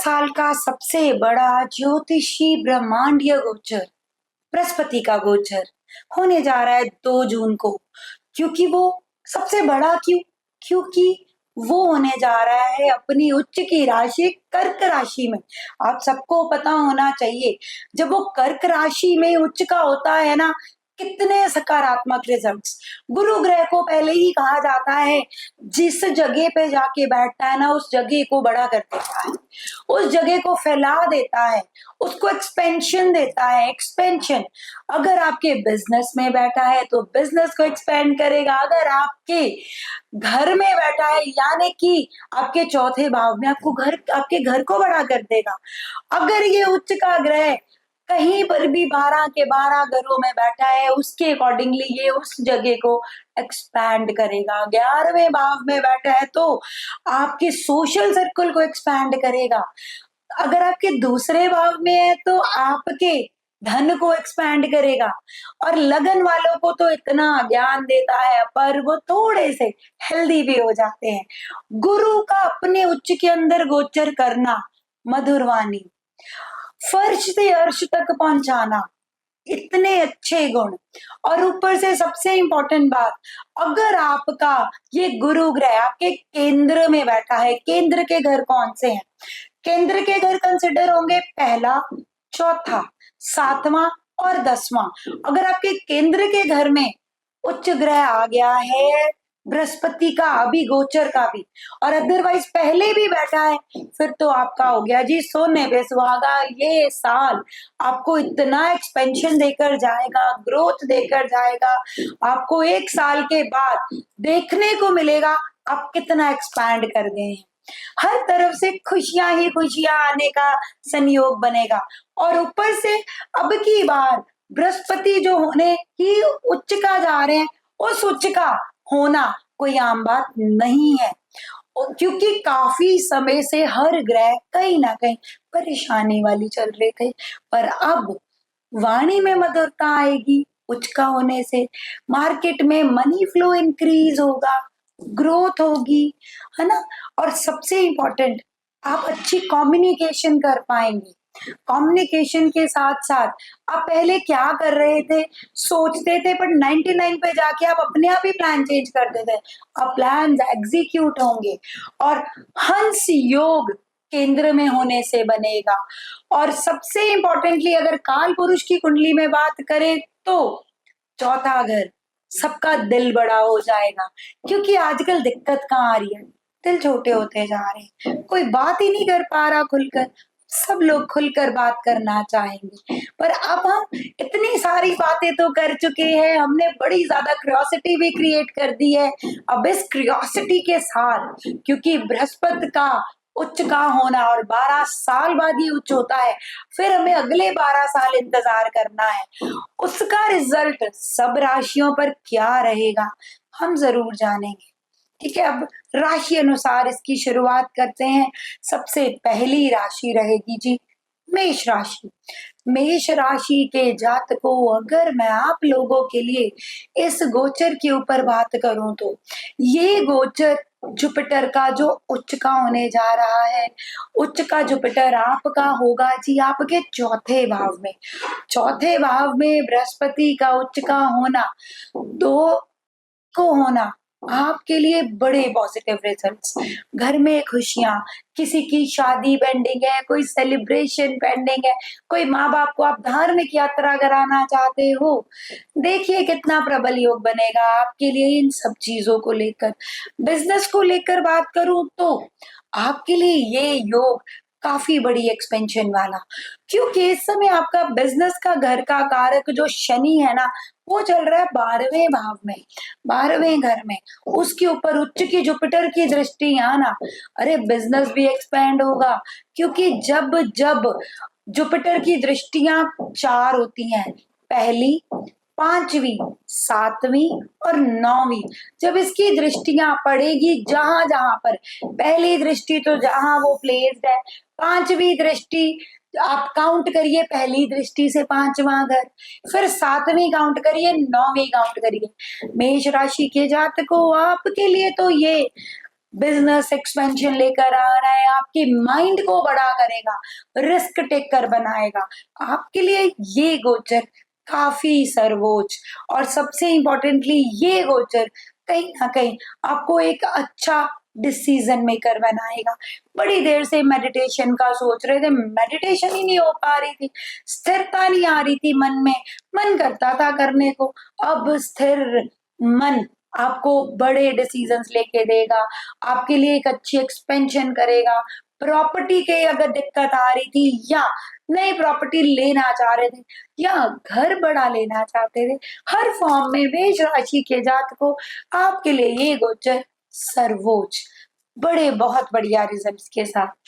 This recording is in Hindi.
साल का सबसे बड़ा ज्योतिषी ब्रह्मांडीय गोचर बृहस्पति का गोचर होने जा रहा है 2 जून को। क्योंकि वो सबसे बड़ा क्योंकि वो होने जा रहा है अपनी उच्च की राशि कर्क राशि में। आप सबको पता होना चाहिए, जब वो कर्क राशि में उच्च का होता है ना, कितने सकारात्मक रिजल्ट्स। गुरु ग्रह को पहले ही कहा जाता है, जिस जगह पे जाके बैठता है ना, उस जगह को बड़ा कर देता है, उस जगह को फैला देता है, उसको एक्सपेंशन देता है। एक्सपेंशन, अगर आपके बिजनेस में बैठा है तो बिजनेस को एक्सपेंड करेगा। अगर आपके घर में बैठा है यानी कि आपके चौथे भाव में, आपके घर को बड़ा कर देगा। अगर ये उच्च का ग्रह कहीं पर भी 12 के 12 घरों में बैठा है, उसके अकॉर्डिंगली ये उस जगह को एक्सपैंड करेगा। 11वें भाव में बैठा है तो आपके सोशल सर्कल को एक्सपैंड करेगा। अगर आपके दूसरे भाव में है तो आपके धन को एक्सपैंड करेगा। और लगन वालों को तो इतना ज्ञान देता है, पर वो थोड़े से हेल्दी भी हो जाते हैं। गुरु का अपने उच्च के अंदर गोचर करना, मधुर वाणी, फर्श से अर्श तक पहुंचाना, इतने अच्छे गुण। और ऊपर से सबसे इंपॉर्टेंट बात, अगर आपका ये गुरु ग्रह आपके केंद्र में बैठा है, केंद्र के घर कौन से हैं? केंद्र के घर कंसिडर होंगे पहला, चौथा, 7वां और 10वां। अगर आपके केंद्र के घर में उच्च ग्रह आ गया है, बृहस्पति का अभी गोचर का भी, और अदरवाइज पहले भी बैठा है, फिर तो आपका हो गया जी सोने पे सुहागा। ये साल आपको इतना एक्सपेंशन देकर जाएगा, ग्रोथ देकर जाएगा। आपको 1 साल के बाद देखने को मिलेगा आप कितना एक्सपैंड कर गए हैं। हर तरफ से खुशियां ही खुशियां आने का संयोग बनेगा। और ऊपर से अब की बार बृहस्पति जो होने ही उच्च का जा रहे हैं, उस उच्च का होना कोई आम बात नहीं है। क्योंकि काफी समय से हर ग्रह कहीं ना कहीं परेशानी वाली चल रहे थे, पर अब वाणी में मधुरता आएगी। उच्च का होने से मार्केट में मनी फ्लो इंक्रीज होगा, ग्रोथ होगी, है ना। और सबसे इंपॉर्टेंट, आप अच्छी कम्युनिकेशन कर पाएंगे। कम्युनिकेशन के साथ साथ आप पहले क्या कर रहे थे, सोचते थे, पर 99 पे जाके आप अपने आप ही प्लान चेंज करते थे। अब प्लान एग्जीक्यूट होंगे। और हंस योग केंद्र में होने से बनेगा। और सबसे इंपॉर्टेंटली, अगर काल पुरुष की कुंडली में बात करें तो चौथा घर, सबका दिल बड़ा हो जाएगा। क्योंकि आजकल दिक्कत कहाँ आ रही है, दिल छोटे होते जा रहे हैं, कोई बात ही नहीं कर पा रहा खुलकर। सब लोग खुलकर बात करना चाहेंगे, पर अब हम इतनी सारी बातें तो कर चुके हैं, हमने बड़ी ज्यादा क्यूरियोसिटी भी क्रिएट कर दी है। अब इस क्यूरियोसिटी के साथ, क्योंकि बृहस्पति का उच्च का होना और 12 साल बाद ये उच्च होता है, फिर हमें अगले 12 साल इंतजार करना है। उसका रिजल्ट सब राशियों पर क्या रहेगा हम जरूर जानेंगे। ठीक है, अब राशि अनुसार इसकी शुरुआत करते हैं। सबसे पहली राशि रहेगी जी मेष राशि। मेष राशि के जातकों, अगर मैं आप लोगों के लिए इस गोचर के ऊपर बात करूं तो ये गोचर जुपिटर का जो उच्च का होने जा रहा है, उच्च का जुपिटर आपका होगा जी आपके चौथे भाव में। चौथे भाव में बृहस्पति का उच्च का होना, दो को होना आपके लिए बड़े पॉजिटिव रिजल्ट्स। घर में खुशियां, किसी की शादी पेंडिंग है, कोई सेलिब्रेशन पेंडिंग है, कोई माँ बाप को आप धार्मिक यात्रा कराना चाहते हो, देखिए कितना प्रबल योग बनेगा आपके लिए इन सब चीजों को लेकर। बिजनेस को लेकर बात करूं तो आपके लिए ये योग काफी बड़ी एक्सपेंशन वाला, क्योंकि इस समय आपका बिजनेस का घर का कारक जो शनि है ना, वो चल रहा है 12वें भाव में, 12वें घर में। उसके ऊपर उच्च की जुपिटर की दृष्टि आना, अरे बिजनेस भी एक्सपेंड होगा। क्योंकि जब जब जुपिटर की दृष्टियां 4 होती हैं, पहली, 5वीं, 7वीं और 9वीं, जब इसकी दृष्टियां पड़ेगी जहां जहां पर, पहली दृष्टि तो जहां वो प्लेस्ड है, 5वीं दृष्टि आप काउंट करिए, पहली दृष्टि से 5वां घर, फिर 7वीं काउंट करिए, 9वीं काउंट करिए। मेष राशि के जातकों, आपके लिए तो ये बिजनेस एक्सपेंशन लेकर आ रहा है, आपके माइंड को बड़ा करेगा, रिस्क टेकर बनाएगा। आपके लिए ये गोचर काफी सर्वोच्च, और सबसे इंपॉर्टेंटली ये गोचर कहीं ना कहीं आपको एक अच्छा डिसीजन मेकर बनाएगा। बड़ी देर से मेडिटेशन का सोच रहे थे, मेडिटेशन ही नहीं हो पा रही थी, स्थिरता नहीं आ रही थी मन में, मन करता था करने को। अब स्थिर मन आपको बड़े डिसीजंस लेके देगा, आपके लिए एक अच्छी एक्सपेंशन करेगा। प्रॉपर्टी के अगर दिक्कत आ रही थी, या नई प्रॉपर्टी लेना चाह रहे थे, या घर बड़ा लेना चाहते थे, हर फॉर्म में मेष राशि के जातकों आपके लिए ये गोचर सर्वोच्च, बड़े बहुत बढ़िया रिजल्ट्स के साथ